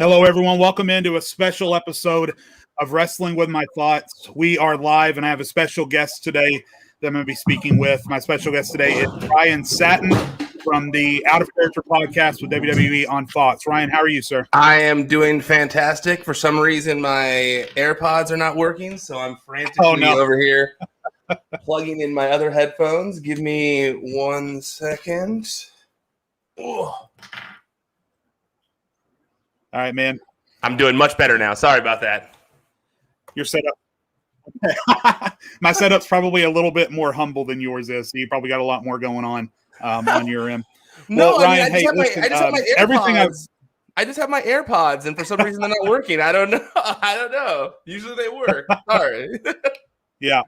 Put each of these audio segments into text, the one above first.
Hello, everyone. Welcome into a special episode of Wrestling with My Thoughts. We are live, and I have a special guest today that I'm going to be speaking with. My special guest today is Ryan Satin from the Out of Character podcast with WWE on Thoughts. Ryan, how are you, sir? I am doing fantastic. For some reason, my AirPods are not working, so I'm frantically over here plugging in my other headphones. Give me 1 second. Oh. All right, man. I'm doing much better now. Sorry about that. Your setup. My setup's probably a little bit more humble than yours is, so you probably got a lot more going on your end. No, well, Ryan, I just have my AirPods. Everything I just have my AirPods, and for some reason they're not working. I don't know. Usually they work. Sorry. Yeah.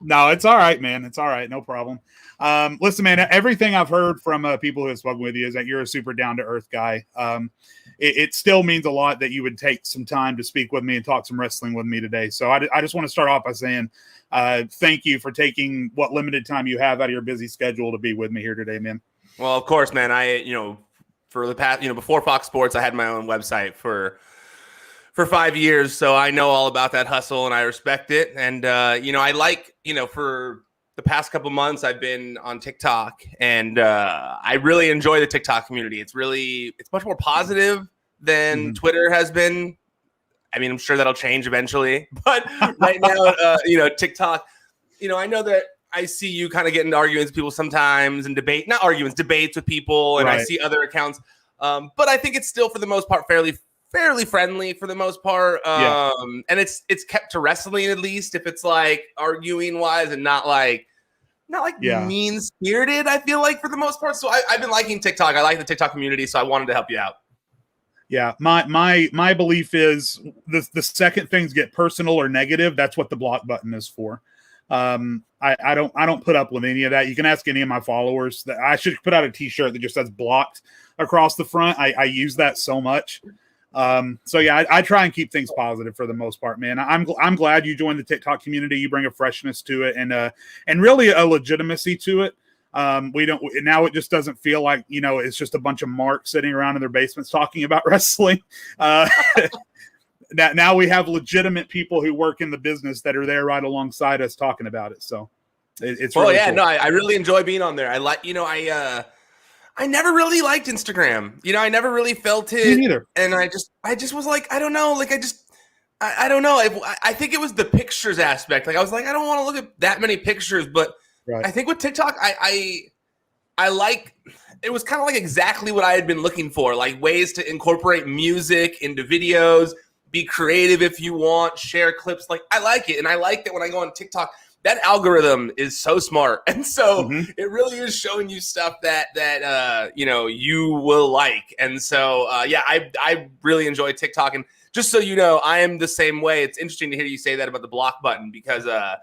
No, it's all right, man. It's all right. No problem. Listen, man, everything I've heard from people who have spoken with you is that you're a super down-to-earth guy. It still means a lot that you would take some time to speak with me and talk some wrestling with me today. So I just want to start off by saying thank you for taking what limited time you have out of your busy schedule to be with me here today, man. Well, of course, man. For the past, before Fox Sports, I had my own website for 5 years. So I know all about that hustle and I respect it. And, I like, for the past couple months, I've been on TikTok and I really enjoy the TikTok community. It's much more positive than Twitter has been. I mean, I'm sure that'll change eventually, but right now, TikTok, I know that I see you kind of get into arguments with people sometimes and debates with people. And right. I see other accounts. But I think it's still, for the most part, fairly friendly for the most part. And it's kept to wrestling, at least, if it's like arguing wise and not like mean spirited, I feel like, for the most part. So I've been liking TikTok. I like the TikTok community, so I wanted to help you out. Yeah, my belief is the second things get personal or negative, that's what the block button is for. I don't put up with any of that. You can ask any of my followers. That I should put out a T-shirt that just says blocked across the front. I use that so much. So yeah, I try and keep things positive for the most part, man. I'm glad you joined the TikTok community. You bring a freshness to it and really a legitimacy to it. Now it just doesn't feel like, it's just a bunch of marks sitting around in their basements talking about wrestling. Now we have legitimate people who work in the business that are there right alongside us talking about it. So it's really cool. No, I really enjoy being on there. I never really liked Instagram. I never really felt it. Me neither. And I just was like, I don't know. Like, I don't know. I think it was the pictures aspect. Like, I was like, I don't want to look at that many pictures. But right. I think with TikTok, I like, it was kind of like exactly what I had been looking for. Like ways to incorporate music into videos, be creative if you want, share clips. Like, I like it. And I like that when I go on TikTok, that algorithm is so smart. And so it really is showing you stuff that you will like. And so, I really enjoy TikTok. And just so you know, I am the same way. It's interesting to hear you say that about the block button because I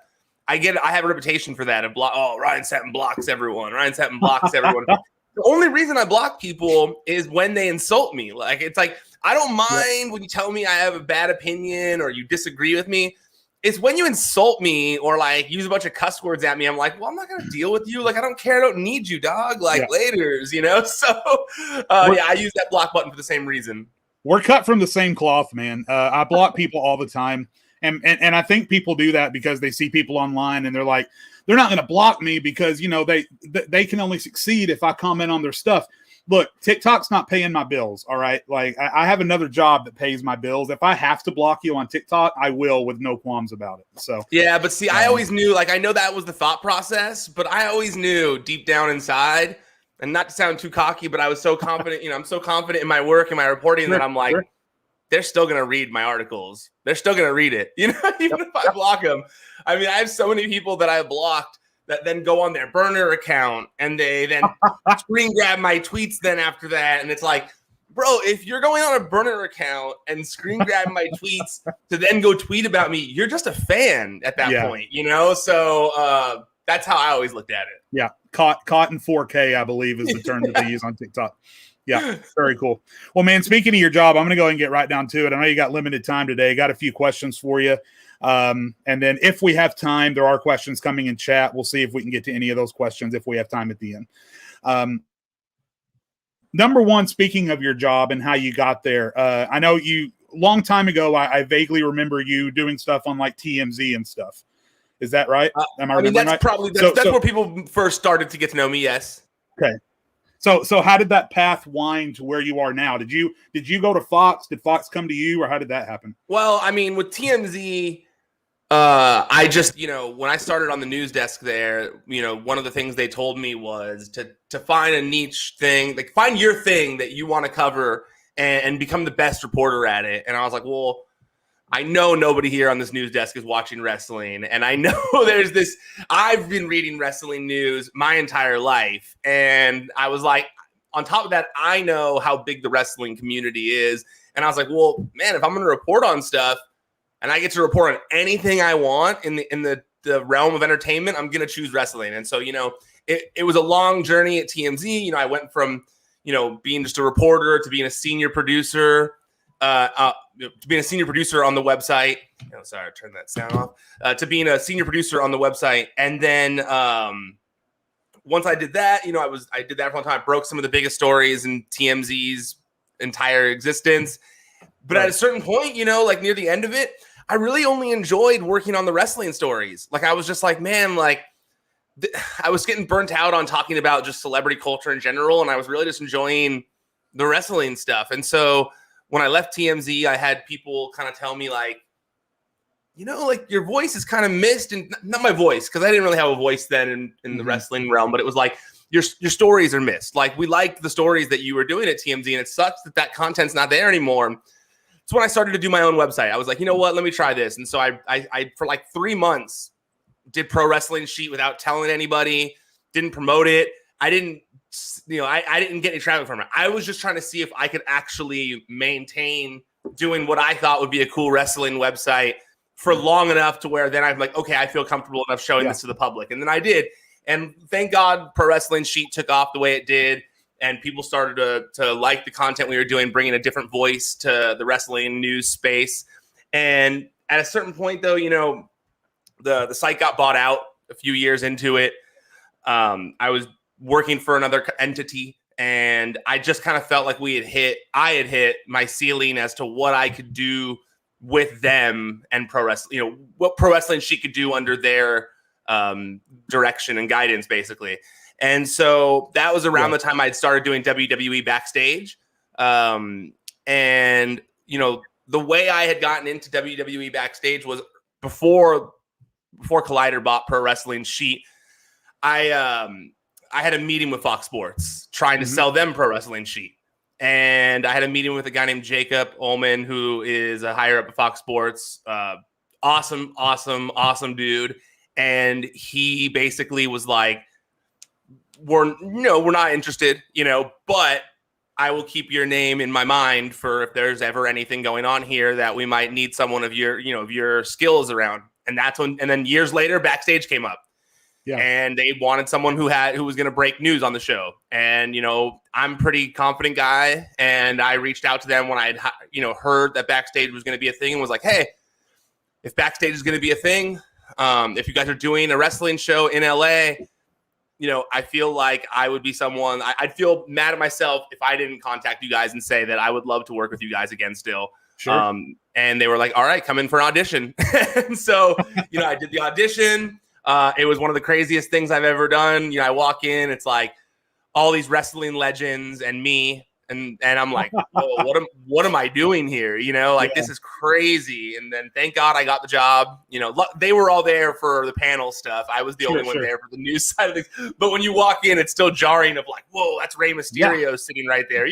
have a reputation for that. Ryan Satin blocks everyone. Ryan Satin blocks everyone. The only reason I block people is when they insult me. Like, it's like, I don't mind when you tell me I have a bad opinion or you disagree with me. It's when you insult me or like use a bunch of cuss words at me. I'm like, well, I'm not going to deal with you. Like, I don't care. I don't need you, dog. Like, laters, So, I use that block button for the same reason. We're cut from the same cloth, man. I block people all the time. And I think people do that because they see people online and they're like, they're not going to block me because, they can only succeed if I comment on their stuff. Look, TikTok's not paying my bills, all right? Like, I have another job that pays my bills. If I have to block you on TikTok, I will with no qualms about it. So yeah, but see, I always knew, like, I know that was the thought process, but I always knew deep down inside, and not to sound too cocky, but I was so confident, I'm so confident in my work and my reporting that I'm like, they're still going to read my articles. They're still going to read it, even if I block them. I mean, I have so many people that I blocked that then go on their burner account and they then screen grab my tweets then after that. And it's like, bro, if you're going on a burner account and screen grab my tweets to then go tweet about me, you're just a fan at that point, So that's how I always looked at it. Yeah. Caught in 4K, I believe, is the term that they use on TikTok. Yeah, very cool. Well, man, speaking of your job, I'm going to go ahead and get right down to it. I know you got limited time today. Got a few questions for you. And then if we have time, there are questions coming in chat. We'll see if we can get to any of those questions if we have time at the end. number one, speaking of your job and how you got there, I know you long time ago. I vaguely remember you doing stuff on like TMZ and stuff. Is that right? Am I mean, that's right? Probably that's where people first started to get to know me. Yes. Okay. So how did that path wind to where you are now? Did you go to Fox? Did Fox come to you, or how did that happen? Well, I mean, with TMZ, I just, when I started on the news desk there, one of the things they told me was to find a niche thing, like find your thing that you want to cover and become the best reporter at it. And I was like, well, I know nobody here on this news desk is watching wrestling. And I know I've been reading wrestling news my entire life. And I was like, on top of that, I know how big the wrestling community is. And I was like, well, man, if I'm going to report on stuff and I get to report on anything I want in the realm of entertainment, I'm going to choose wrestling. And so, it was a long journey at TMZ. I went from, being just a reporter to being a senior producer, to being a senior producer on the website. Sorry, I turned that sound off. To being a senior producer on the website. And then once I did that, I did that for a long time. I broke some of the biggest stories in TMZ's entire existence. But at a certain point, like near the end of it, I really only enjoyed working on the wrestling stories. Like I was just like, man, like I was getting burnt out on talking about just celebrity culture in general. And I was really just enjoying the wrestling stuff. And so when I left TMZ, I had people kind of tell me like, like your voice is kind of missed, and not my voice, because I didn't really have a voice then in the wrestling realm, but it was like your stories are missed. Like we liked the stories that you were doing at TMZ, and it sucks that content's not there anymore. So when I started to do my own website, I was like, you know what, let me try this. And so I for like 3 months did Pro Wrestling Sheet without telling anybody, didn't promote it. I didn't get any traffic from it. I was just trying to see if I could actually maintain doing what I thought would be a cool wrestling website for long enough to where then I'm like, okay, I feel comfortable enough showing this to the public. And then I did. And thank God Pro Wrestling Sheet took off the way it did. And people started to like the content we were doing, bringing a different voice to the wrestling news space. And at a certain point, though, the site got bought out a few years into it. I was working for another entity, and I just kind of felt like I had hit my ceiling as to what I could do with them and pro wrestling, what Pro Wrestling Sheet could do under their direction and guidance, basically. And so that was around the time I'd started doing WWE Backstage. And, the way I had gotten into WWE Backstage was before Collider bought Pro Wrestling Sheet. I had a meeting with Fox Sports trying to sell them Pro Wrestling Sheet. And I had a meeting with a guy named Jacob Ullman, who is a higher up at Fox Sports. Awesome dude. And he basically was like, we're not interested, but I will keep your name in my mind for if there's ever anything going on here that we might need someone of your skills around. And then years later, Backstage came up. Yeah. And they wanted someone who was going to break news on the show. And, I'm a pretty confident guy. And I reached out to them when I had, heard that Backstage was going to be a thing, and was like, hey, if Backstage is going to be a thing, if you guys are doing a wrestling show in LA, I feel like I would be someone, I'd feel mad at myself if I didn't contact you guys and say that I would love to work with you guys again still. Sure. And they were like, all right, come in for an audition. And so, I did the audition. It was one of the craziest things I've ever done. I walk in, it's like all these wrestling legends and me. And I'm like, whoa, what am I doing here? This is crazy. And then thank God I got the job. They were all there for the panel stuff. I was the only one there for the news side of things. But when you walk in, it's still jarring of like, whoa, that's Rey Mysterio sitting right there,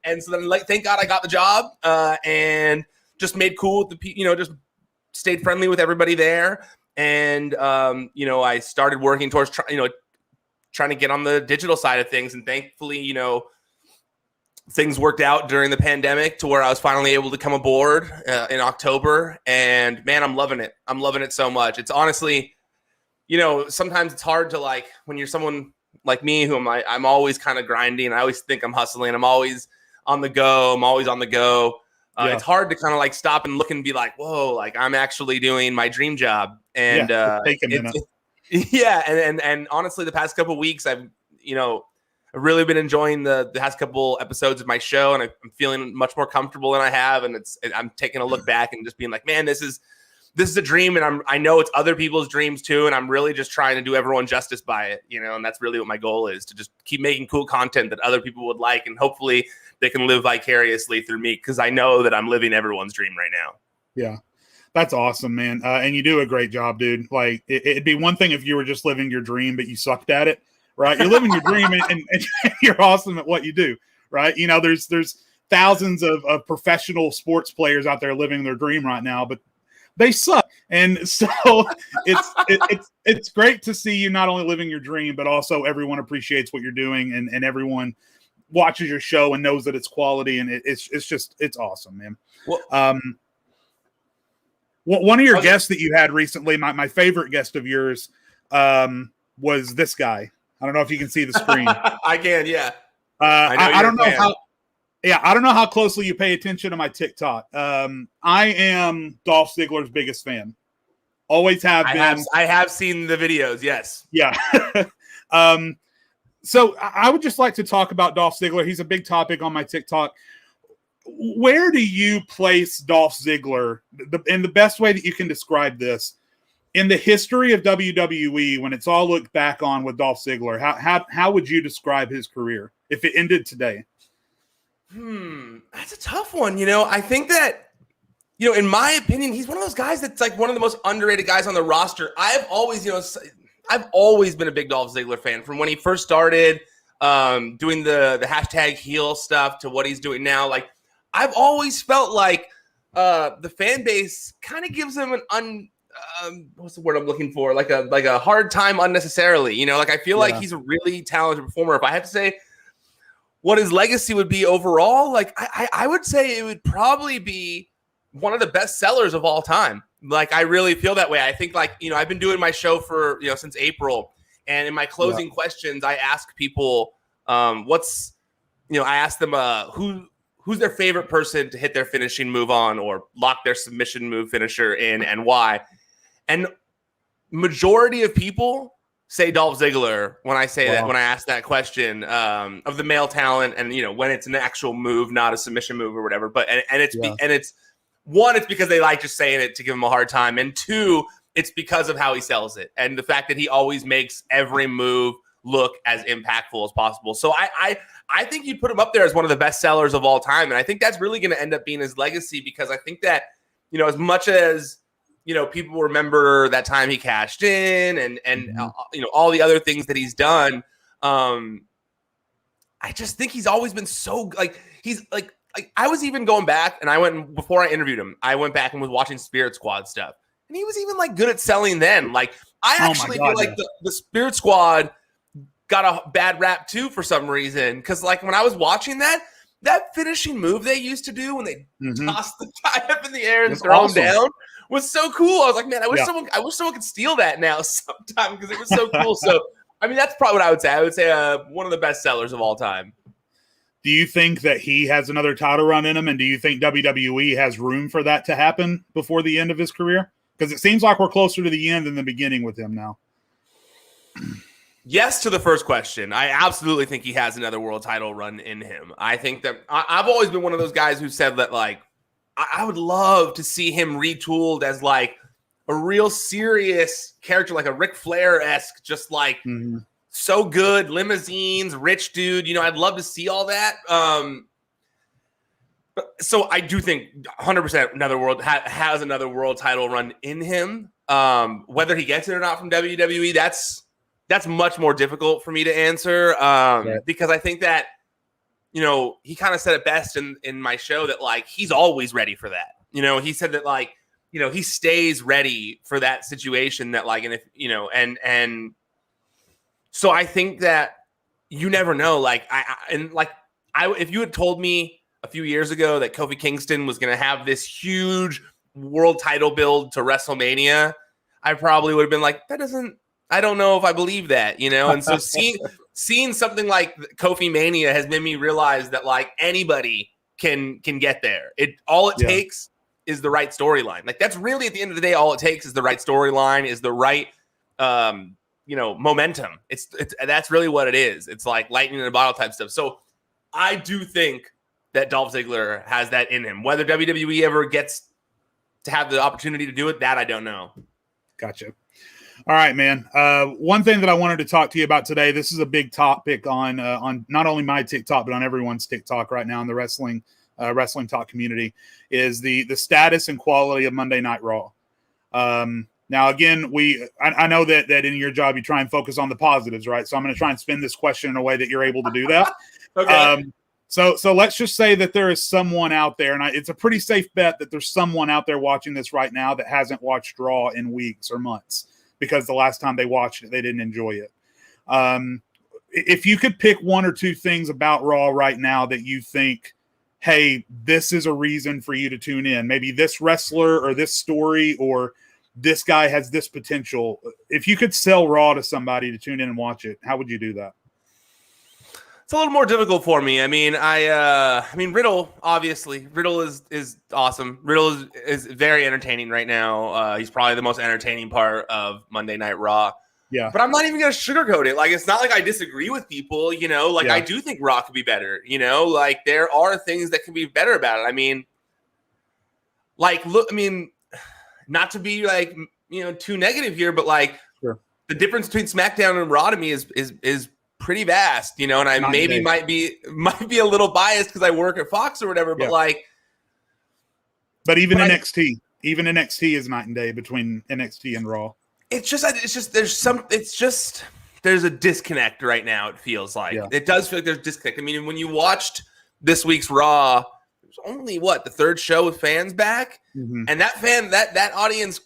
And so then thank God I got the job and just made cool with the, just stayed friendly with everybody there. And, I started working towards, trying to get on the digital side of things. And thankfully, things worked out during the pandemic to where I was finally able to come aboard in October. And man, I'm loving it. I'm loving it so much. It's honestly, sometimes it's hard to like, when you're someone like me, who I'm always kind of grinding. I always think I'm hustling. I'm always on the go. It's hard to kind of like stop and look and be like, whoa, like I'm actually doing my dream job. And take a minute. And honestly, the past couple of weeks, I've really been enjoying the past couple episodes of my show, and I'm feeling much more comfortable than I have. And I'm taking a look back and just being like, man, this is a dream, and I know it's other people's dreams too, and I'm really just trying to do everyone justice by it, and that's really what my goal is, to just keep making cool content that other people would like, and hopefully they can live vicariously through me, because I know that I'm living everyone's dream right now. Yeah. That's awesome, man. And you do a great job, dude. Like, it'd be one thing if you were just living your dream, but you sucked at it, right? You're living your dream and you're awesome at what you do, right? There's thousands of professional sports players out there living their dream right now, but they suck. And so it's great to see you not only living your dream, but also everyone appreciates what you're doing, and everyone watches your show and knows that it's quality, and it's awesome, man. Well, one of your guests that you had recently, my favorite guest of yours, was this guy. I don't know if you can see the screen. I can, yeah. I don't know how. Yeah, I don't know how closely you pay attention to my TikTok. I am Dolph Ziggler's biggest fan. Always have been. I have seen the videos. Yes. Yeah. So I would just like to talk about Dolph Ziggler. He's a big topic on my TikTok. Where do you place Dolph Ziggler, in the best way that you can describe this, in the history of WWE, when it's all looked back on with Dolph Ziggler? How would you describe his career if it ended today? That's a tough one. I think that, in my opinion, he's one of those guys that's like one of the most underrated guys on the roster. I've always been a big Dolph Ziggler fan from when he first started doing the hashtag heel stuff to what he's doing now. Like, I've always felt like the fan base kind of gives him what's the word I'm looking for? Like a hard time unnecessarily. I feel like he's a really talented performer. If I have to say what his legacy would be overall, like I would say it would probably be one of the best sellers of all time. Like, I really feel that way. I think, like, I've been doing my show for since April, and in my closing questions, I ask people I ask them who's their favorite person to hit their finishing move on or lock their submission move finisher in, and why. And majority of people say Dolph Ziggler when I say that, when I ask that question of the male talent, and when it's an actual move, not a submission move or whatever. But it's one, it's because they like just saying it to give him a hard time, and two, it's because of how he sells it and the fact that he always makes every move look as impactful as possible. So I think you'd put him up there as one of the best sellers of all time. And I think that's really going to end up being his legacy, because I think that, as much as, people remember that time he cashed in and all the other things that he's done, I just think he's always been so, like, he's like I was even going back, and before I interviewed him, I went back and was watching Spirit Squad stuff. And he was even like good at selling then. Like, I actually feel like the Spirit Squad got a bad rap too for some reason, because like when I was watching that finishing move they used to do when they toss the guy up in the air and throw him down was so cool. I was like, man, I wish someone could steal that now sometime, because it was so cool. So I mean, that's probably what I would say. I would say one of the best sellers of all time. Do you think that he has another title run in him, and do you think WWE has room for that to happen before the end of his career? Because it seems like we're closer to the end than the beginning with him now. Yes to the first question. I absolutely think he has another world title run in him. I think that I've always been one of those guys who said that, like, I would love to see him retooled as like a real serious character, like a Ric Flair-esque, just like so good, limousines, rich dude. I'd love to see all that. So I do think 100% has another world title run in him. Whether he gets it or not from WWE, that's much more difficult for me to answer, because I think that, he kind of said it best in my show that, like, he's always ready for that. He said that, like, he stays ready for that situation, that, like, and if, and so I think that you never know. Like, if you had told me a few years ago that Kofi Kingston was going to have this huge world title build to WrestleMania, I probably would have been like, I don't know if I believe that, And so seeing something like Kofi Mania has made me realize that, like, anybody can get there. It takes is the right storyline. Like, that's really, at the end of the day, all it takes is the right storyline, is the right momentum. It's that's really what it is. It's like lightning in a bottle type stuff. So I do think that Dolph Ziggler has that in him. Whether WWE ever gets to have the opportunity to do it, that I don't know. Gotcha. All right, man. One thing that I wanted to talk to you about today, this is a big topic on not only my TikTok, but on everyone's TikTok right now in the wrestling talk community, is the status and quality of Monday Night Raw. Now, again, I know that in your job you try and focus on the positives, right? So I'm going to try and spin this question in a way that you're able to do that. Okay. So let's just say that there is someone out there, and it's a pretty safe bet that there's someone out there watching this right now that hasn't watched Raw in weeks or months because the last time they watched it, they didn't enjoy it. If you could pick one or two things about Raw right now that you think, hey, this is a reason for you to tune in, maybe this wrestler or this story or this guy has this potential. If you could sell Raw to somebody to tune in and watch it, how would you do that? It's a little more difficult for me. I mean, Riddle, obviously. Riddle is awesome. Riddle is very entertaining right now. He's probably the most entertaining part of Monday Night Raw. Yeah. But I'm not even going to sugarcoat it. Like, it's not like I disagree with people, I do think Raw could be better, like there are things that can be better about it. I mean, not to be too negative here, but sure. The difference between SmackDown and Raw to me is pretty vast, and I maybe might be a little biased because I work at Fox or whatever, but but NXT is night and day between NXT and Raw. It's just there's a disconnect right now. It feels like it does feel like there's a disconnect. I mean, when you watched this week's Raw, it was only the third show with fans back, and that audience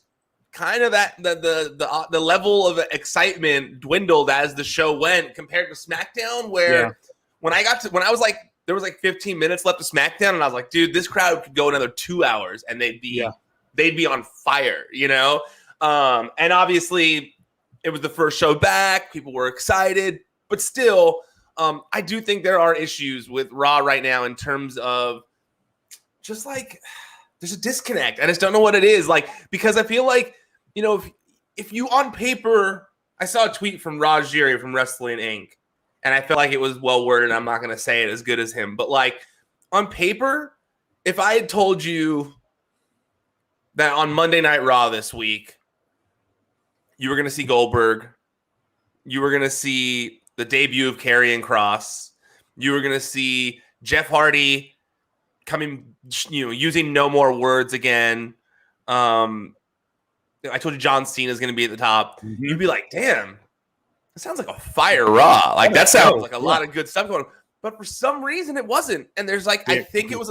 kind of the level of excitement dwindled as the show went compared to SmackDown, where when I was like, there was 15 minutes left of SmackDown, and I was like, dude, this crowd could go another 2 hours and they'd be on fire, and obviously it was the first show back. People were excited, but still, I do think there are issues with Raw right now in terms of just there's a disconnect. I just don't know what it is. Because I feel like, if you on paper, I saw a tweet from Raj Giri from Wrestling Inc. and I felt like it was well worded. I'm not going to say it as good as him, but on paper, if I had told you that on Monday Night Raw this week, you were going to see Goldberg, you were going to see the debut of Karrion Kross, you were going to see Jeff Hardy coming, using no more words again. I told you John Cena is going to be at the top. Mm-hmm. You'd be like, damn, that sounds like a fire Raw. That sounds like a lot of good stuff going on. But for some reason, it wasn't. And there's I think it was,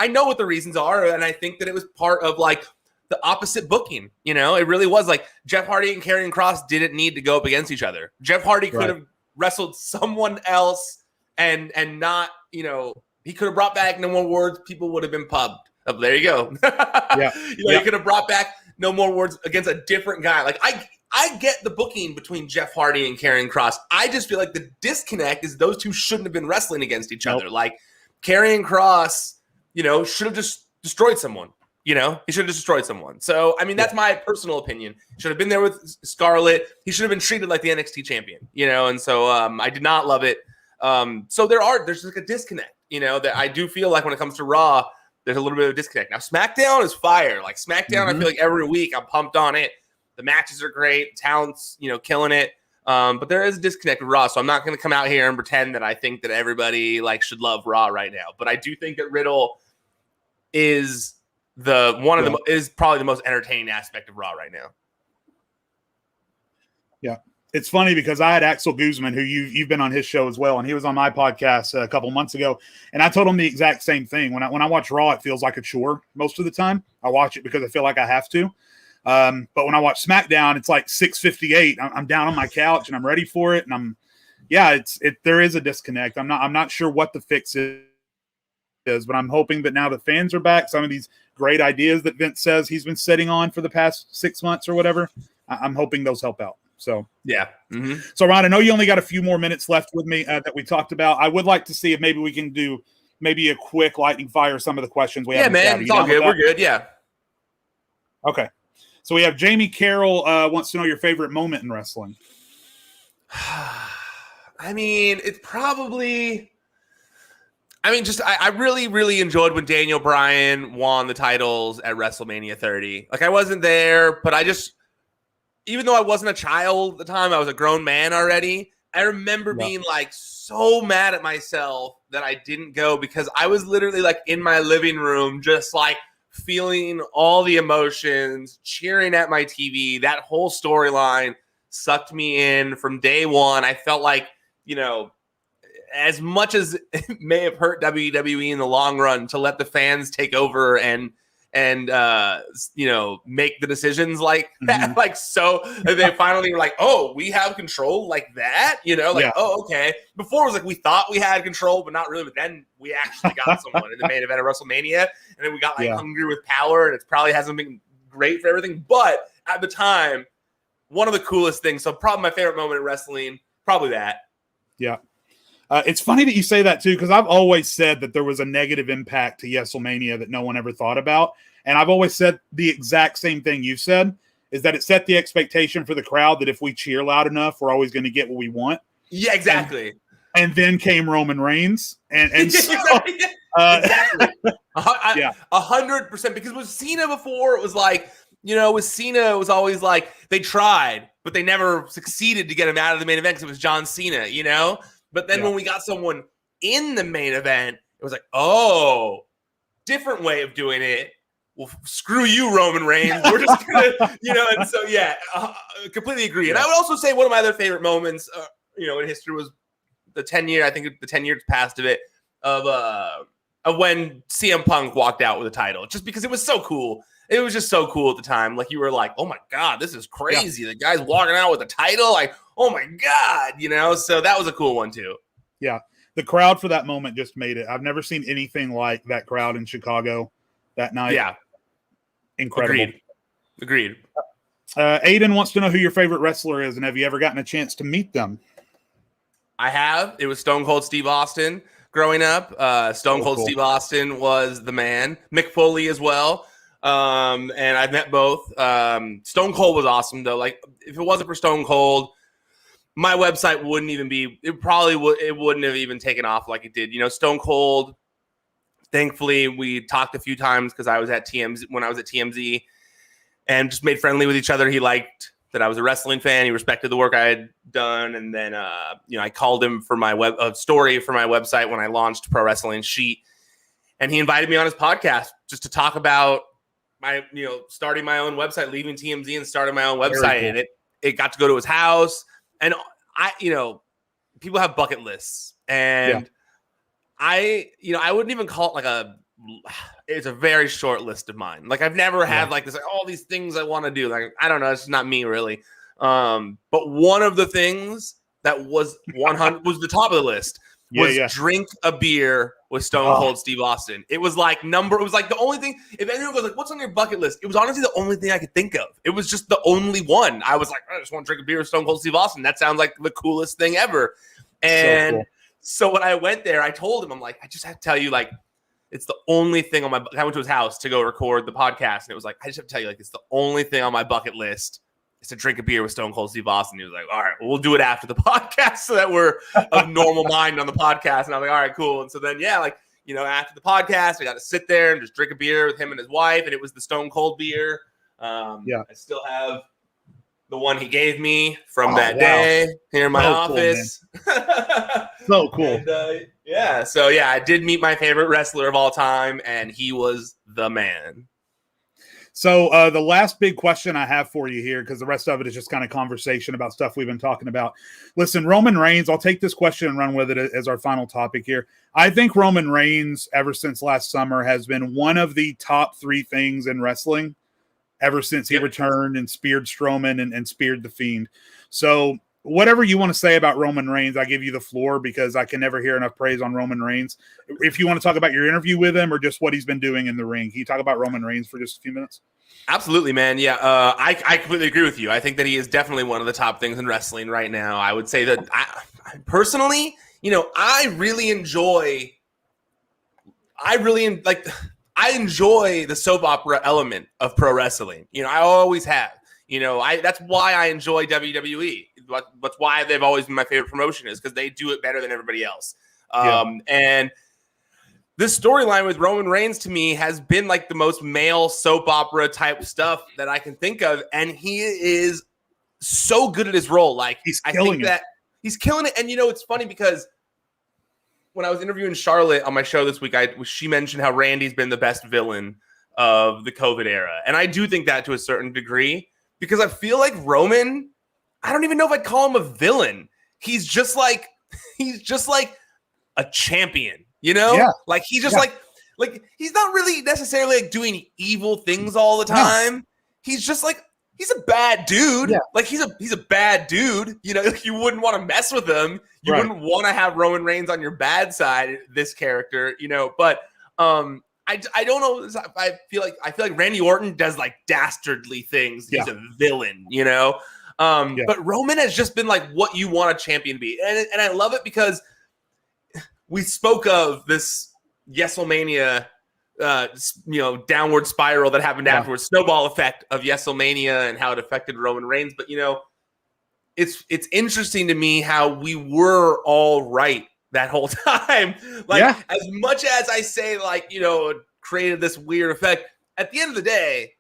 I know what the reasons are. And I think that it was part of the opposite booking. It really was Jeff Hardy and Karrion Kross didn't need to go up against each other. Jeff Hardy could have wrestled someone else and not, he could have brought back No More Words. People would have been pubbed. Oh, there you go. He could have brought back No More Words against a different guy. I get the booking between Jeff Hardy and Karrion Kross. I just feel like the disconnect is those two shouldn't have been wrestling against each other. Karrion Kross, should have just destroyed someone. He should have just destroyed someone. So, that's my personal opinion. Should have been there with Scarlett. He should have been treated like the NXT champion, and so I did not love it. So there's a disconnect, that I do feel like when it comes to Raw, there's a little bit of a disconnect. Now, SmackDown is fire. SmackDown, I feel like every week I'm pumped on it. The matches are great. Talent's, killing it. But there is a disconnect with Raw, so I'm not going to come out here and pretend that I think that everybody should love Raw right now. But I do think that Riddle is is probably the most entertaining aspect of Raw right now. Yeah. It's funny because I had Axel Guzman, who you've been on his show as well, and he was on my podcast a couple months ago, and I told him the exact same thing. When I watch Raw, it feels like a chore most of the time. I watch it because I feel like I have to. But when I watch SmackDown, it's 6:58. I'm down on my couch and I'm ready for it, and there is a disconnect. I'm not sure what the fix is, but I'm hoping that now the fans are back, some of these great ideas that Vince says he's been sitting on for the past 6 months or whatever, I'm hoping those help out. So, yeah. Mm-hmm. So, Ron, I know you only got a few more minutes left with me that we talked about. I would like to see if maybe we can do maybe a quick lightning fire some of the questions we have. Yeah, man. It's all good. We're good. Yeah. Okay. So we have Jamie Carroll wants to know your favorite moment in wrestling. I mean, it's probably. I mean, just I really, really enjoyed when Daniel Bryan won the titles at WrestleMania 30. Like, I wasn't there, but even though I wasn't a child at the time, I was a grown man already. I remember being like so mad at myself that I didn't go, because I was literally like in my living room, just like feeling all the emotions, cheering at my TV. That whole storyline sucked me in from day one. I felt like, as much as it may have hurt WWE in the long run to let the fans take over and make the decisions like that, like, so they finally were like, oh, we have control like that, oh, okay. Before it was like we thought we had control, but not really. But then we actually got someone in the main event of WrestleMania, and then we got hungry with power, and it probably hasn't been great for everything. But at the time, one of the coolest things. So probably my favorite moment in wrestling, probably that. Yeah. It's funny that you say that too, because I've always said that there was a negative impact to WrestleMania that no one ever thought about. And I've always said the exact same thing you said, is that it set the expectation for the crowd that if we cheer loud enough, we're always going to get what we want. Yeah, exactly. And then came Roman Reigns. And so, exactly. 100%. Because with Cena before, it was like, with Cena, it was always like they tried, but they never succeeded to get him out of the main event because it was John Cena, But then when we got someone in the main event, it was like, oh, different way of doing it. Well, screw you, Roman Reigns. We're just going to, and so, completely agree. Yeah. And I would also say one of my other favorite moments, in history was the 10 years past of it, of when CM Punk walked out with a title, just because it was so cool. It was just so cool at the time. Like, you were like, oh my God, this is crazy. Yeah. The guy's walking out with a title. Like, oh my God, so that was a cool one too. Yeah. The crowd for that moment just made it. I've never seen anything like that crowd in Chicago that night. Yeah. Incredible. Agreed. Aiden wants to know who your favorite wrestler is, and have you ever gotten a chance to meet them? I have. It was Stone Cold Steve Austin growing up. Stone Cold Steve Austin was the man. Mick Foley as well. And I've met both. Stone Cold was awesome though. Like, if it wasn't for Stone Cold, my website wouldn't even be, it wouldn't have even taken off like it did. Stone Cold, thankfully we talked a few times because I was at TMZ when I was at TMZ and just made friendly with each other. He liked that I was a wrestling fan. He respected the work I had done. And then, I called him for my story for my website when I launched Pro Wrestling Sheet, and he invited me on his podcast just to talk about my, starting my own website, leaving TMZ and starting my own website. Cool. And it got to go to his house. And people have bucket lists, and I wouldn't even call it it's a very short list of mine. Like, I've never had like this, like, all these things I want to do. Like, I don't know. It's not me really. But one of the things that was 100 was the top of the list was drink a beer with Stone Cold Steve Austin. It was like it was like the only thing, if anyone goes like, what's on your bucket list? It was honestly the only thing I could think of. It was just the only one. I was like, I just want to drink a beer with Stone Cold Steve Austin. That sounds like the coolest thing ever. And so when I went there, I told him, I'm like, I just have to tell you, like, it's the only thing on I went to his house to go record the podcast, and it was like, I just have to tell you, like, it's the only thing on my bucket list is to drink a beer with Stone Cold Steve Austin. He was like, all right, well, we'll do it after the podcast so that we're of normal mind on the podcast. And I'm like, all right, cool. And so then, after the podcast, I got to sit there and just drink a beer with him and his wife, and it was the Stone Cold beer. I still have the one he gave me from that day here in my office. Cool, so cool. And, I did meet my favorite wrestler of all time, and he was the man. So the last big question I have for you here, because the rest of it is just kind of conversation about stuff we've been talking about. Listen, Roman Reigns, I'll take this question and run with it as our final topic here. I think Roman Reigns, ever since last summer, has been one of the top 3 things in wrestling ever since he returned and speared Strowman and speared The Fiend. So whatever you want to say about Roman Reigns, I give you the floor, because I can never hear enough praise on Roman Reigns. If you want to talk about your interview with him or just what he's been doing in the ring, can you talk about Roman Reigns for just a few minutes? Absolutely, man. Yeah, I completely agree with you. I think that he is definitely one of the top things in wrestling right now. I would say that I personally, I really enjoy the soap opera element of pro wrestling. I always have. That's why I enjoy WWE. That's why they've always been my favorite promotion, is because they do it better than everybody else. And this storyline with Roman Reigns to me has been like the most male soap opera type stuff that I can think of. And he is so good at his role. Like, I think that he's killing it. And, it's funny because when I was interviewing Charlotte on my show this week, she mentioned how Randy's been the best villain of the COVID era. And I do think that to a certain degree, because I feel like Roman, I don't even know if I'd call him a villain. He's just like a champion, Yeah. Like he's just like he's not really necessarily like doing evil things all the time. No. He's just like, he's a bad dude. Yeah. Like he's a bad dude. You wouldn't want to mess with him. You wouldn't want to have Roman Reigns on your bad side, this character, but I don't know. I feel like Randy Orton does like dastardly things. He's a villain, But Roman has just been like what you want a champion to be. And I love it because we spoke of this Yeselmania downward spiral that happened afterwards, snowball effect of Yeselmania and how it affected Roman Reigns. But, it's interesting to me how we were all right that whole time. As much as I say, created this weird effect, at the end of the day,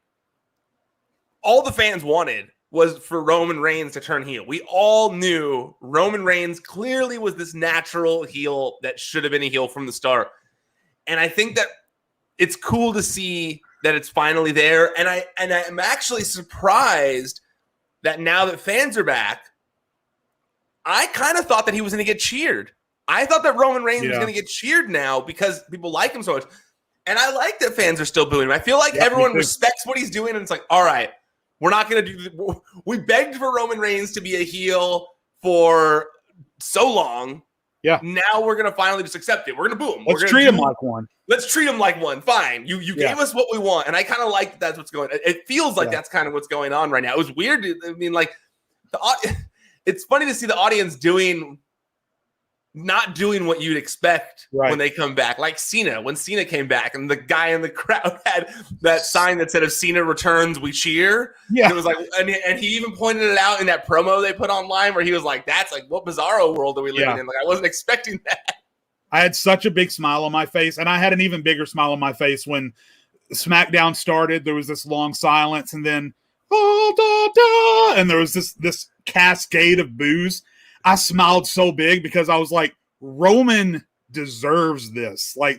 all the fans wanted was for Roman Reigns to turn heel. We all knew Roman Reigns clearly was this natural heel that should have been a heel from the start. And I think that it's cool to see that it's finally there. And I'm actually surprised that now that fans are back, I kind of thought that he was going to get cheered. I thought that Roman Reigns was going to get cheered now because people like him so much. And I like that fans are still booing him. I feel like everyone respects what he's doing. And it's like, all right, we're not going to do this. We begged for Roman Reigns to be a heel for so long. Yeah. Now we're going to finally just accept it. We're going to boo him. Let's treat him like one. Let's treat him like one. Fine. You gave us what we want. And I kind of like that's what's going on. It feels like that's kind of what's going on right now. It was weird. I mean, it's funny to see the audience not doing what you'd expect when they come back. Like Cena, when Cena came back and the guy in the crowd had that sign that said, if Cena returns, we cheer. Yeah. It was like, and he even pointed it out in that promo they put online where he was like, that's like, what bizarro world are we living in? Like, I wasn't expecting that. I had such a big smile on my face, and I had an even bigger smile on my face when SmackDown started. There was this long silence, and then, and there was this cascade of boos. I smiled so big because I was like, Roman deserves this. Like,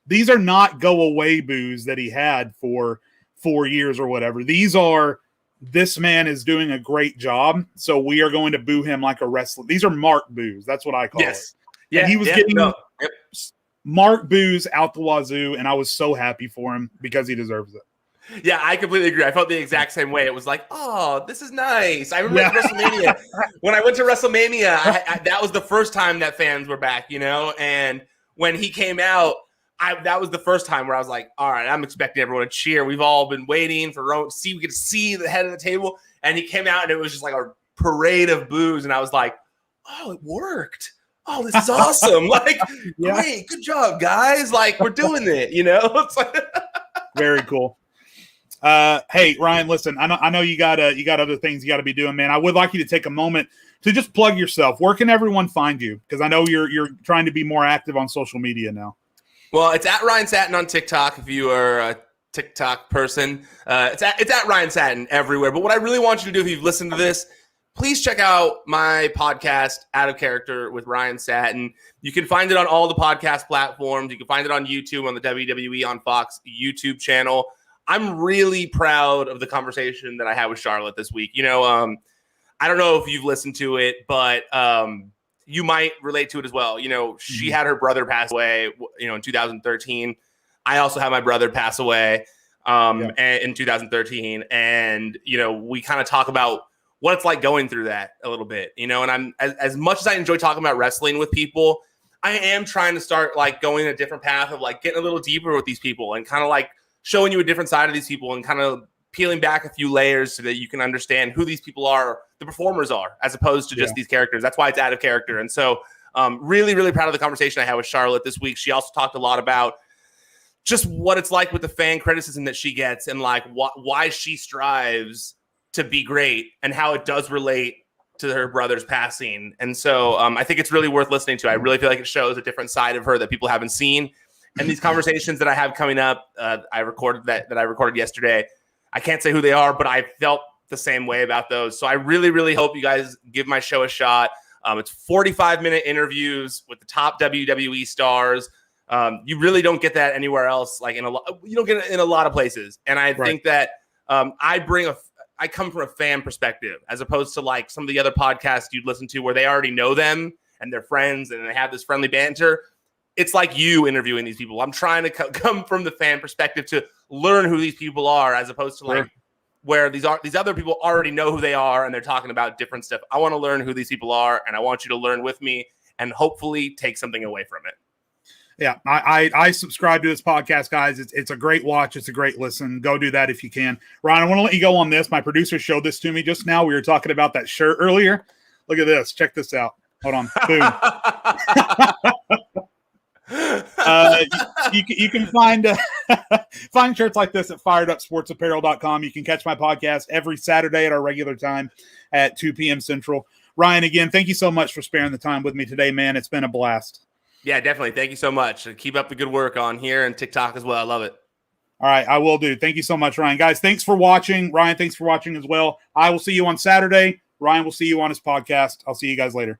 these are not go away boos that he had for 4 years or whatever. These are, this man is doing a great job, so we are going to boo him like a wrestler. These are mark boos. That's what I call it. Yeah, and he was getting mark boos out the wazoo, and I was so happy for him because he deserves it. Yeah, I completely agree. I felt the exact same way. It was like, oh, this is nice. I remember WrestleMania. When I went to WrestleMania, that was the first time that fans were back, And when he came out, that was the first time where I was like, all right, I'm expecting everyone to cheer. We've all been waiting for Roman. We could see the head of the table. And he came out, and it was just like a parade of boos. And I was like, oh, it worked. Oh, this is awesome. Like, great. Good job, guys. Like, we're doing it, It's like very cool. Hey, Ryan, listen, I know you got other things you got to be doing, man. I would like you to take a moment to just plug yourself. Where can everyone find you? Because I know you're trying to be more active on social media now. Well, it's at Ryan Satin on TikTok if you are a TikTok person. It's at Ryan Satin everywhere. But what I really want you to do if you've listened to this, please check out my podcast, Out of Character with Ryan Satin. You can find it on all the podcast platforms. You can find it on YouTube, on the WWE on Fox YouTube channel. I'm really proud of the conversation that I had with Charlotte this week. I don't know if you've listened to it, but you might relate to it as well. She had her brother pass away, in 2013. I also had my brother pass away in 2013. And, we kind of talk about what it's like going through that a little bit, and I'm as much as I enjoy talking about wrestling with people, I am trying to start like going a different path of like getting a little deeper with these people and kind of like showing you a different side of these people and kind of peeling back a few layers so that you can understand who these people are, the performers are, as opposed to just these characters. That's why it's Out of Character. And so really, really proud of the conversation I had with Charlotte this week. She also talked a lot about just what it's like with the fan criticism that she gets and like why she strives to be great and how it does relate to her brother's passing. And so I think it's really worth listening to. I really feel like it shows a different side of her that people haven't seen. And these conversations that I have coming up, I recorded that I recorded yesterday. I can't say who they are, but I felt the same way about those. So I really, really hope you guys give my show a shot. It's 45-minute interviews with the top WWE stars. You really don't get that anywhere else. Like you don't get it in a lot of places. And I think that I come from a fan perspective as opposed to like some of the other podcasts you'd listen to where they already know them and they're friends and they have this friendly banter. It's like you interviewing these people. I'm trying to come from the fan perspective to learn who these people are as opposed to like where these other people already know who they are and they're talking about different stuff. I want to learn who these people are and I want you to learn with me and hopefully take something away from it. Yeah, I subscribe to this podcast, guys. It's a great watch. It's a great listen. Go do that if you can. Ryan, I want to let you go on this. My producer showed this to me just now. We were talking about that shirt earlier. Look at this. Check this out. Hold on. Boom. You can find shirts like this at firedupsportsapparel.com. You can catch my podcast every Saturday at our regular time at 2 p.m. Central. Ryan, again, thank you so much for sparing the time with me today, man. It's been a blast. Yeah, definitely. Thank you so much. Keep up the good work on here and TikTok as well. I love it. All right, I will do. Thank you so much, Ryan. Guys, thanks for watching. Ryan, thanks for watching as well. I will see you on Saturday. Ryan will see you on his podcast. I'll see you guys later.